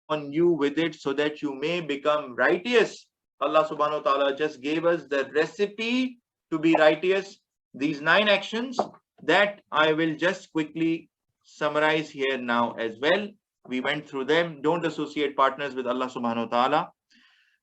on you with it so that you may become righteous. Allah subhanahu wa ta'ala just gave us the recipe to be righteous. These 9 actions that I will just quickly summarize here now as well. We went through them. Don't associate partners with Allah subhanahu wa ta'ala.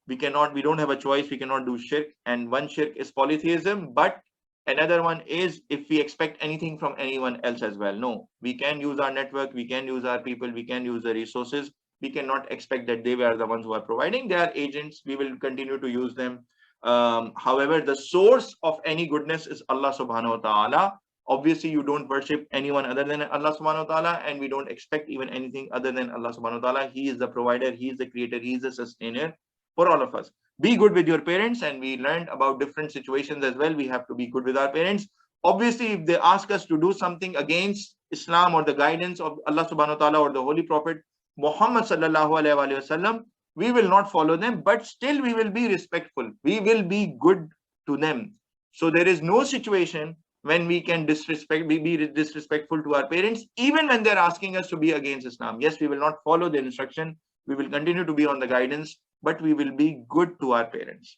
We don't have a choice. We cannot do shirk. And one shirk is polytheism, but another one is if we expect anything from anyone else as well. No, we can use our network, we can use our people, we can use the resources. We cannot expect that they were the ones who are providing. They are agents. We will continue to use them. However, the source of any goodness is Allah subhanahu wa ta'ala. Obviously, you don't worship anyone other than Allah subhanahu wa ta'ala, and we don't expect even anything other than Allah subhanahu wa ta'ala. He is the provider, He is the creator, He is the sustainer for all of us. Be good with your parents, and we learned about different situations as well. We have to be good with our parents. Obviously, if they ask us to do something against Islam or the guidance of Allah subhanahu wa ta'ala or the Holy Prophet Muhammad sallallahu alaihi wasallam, we will not follow them, but still we will be respectful. We will be good to them. So there is no situation when we can be disrespectful to our parents, even when they're asking us to be against Islam. Yes, we will not follow their instruction. We will continue to be on the guidance, but we will be good to our parents.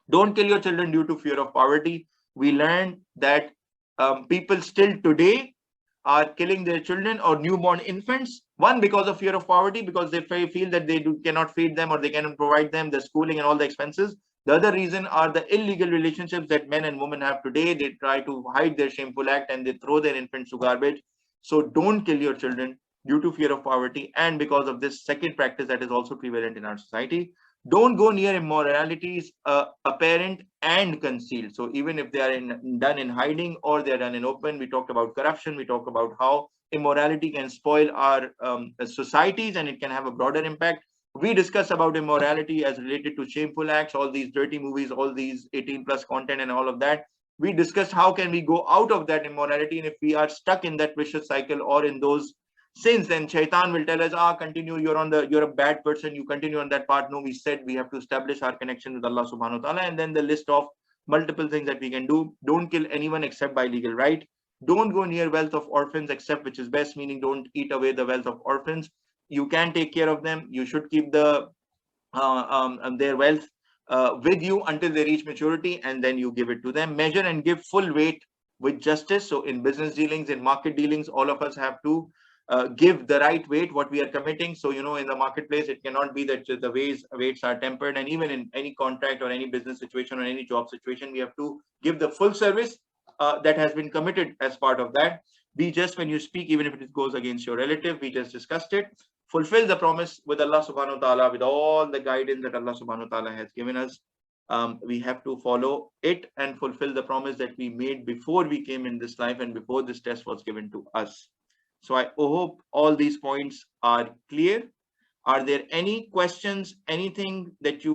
Don't kill your children due to fear of poverty. We learned that people still today are killing their children or newborn infants. One, because of fear of poverty, because they feel that they cannot feed them or they cannot provide them the schooling and all the expenses. The other reason are the illegal relationships that men and women have today. They try to hide their shameful act and they throw their infants to garbage. So don't kill your children due to fear of poverty and because of this second practice that is also prevalent in our society. Don't go near immoralities apparent and concealed. So even if they are done in hiding or they are done in open, we talked about corruption, we talked about how immorality can spoil our societies and it can have a broader impact. We discuss about immorality as related to shameful acts, all these dirty movies, all these 18 plus content and all of that. We discussed how can we go out of that immorality, and if we are stuck in that vicious cycle or in those sins, then shaitan will tell us, continue, you're a bad person, you continue on that path. No, we said we have to establish our connection with Allah subhanahu wa ta'ala, and then the list of multiple things that we can do. Don't kill anyone except by legal right. Don't go near wealth of orphans except which is best, meaning don't eat away the wealth of orphans. You can take care of them. You should keep their wealth with you until they reach maturity, and then you give it to them. Measure and give full weight with justice. So in business dealings, in market dealings, all of us have to give the right weight what we are committing. So in the marketplace, it cannot be that the weights are tempered, and even in any contract or any business situation or any job situation, we have to give the full service that has been committed as part of that. Be just when you speak, even if it goes against your relative. We just discussed it. Fulfill the promise with Allah subhanahu wa ta'ala, with all the guidance that Allah subhanahu wa ta'ala has given us. We have to follow it and fulfill the promise that we made before we came in this life and before this test was given to us. So I hope all these points are clear. Are there any questions, anything that you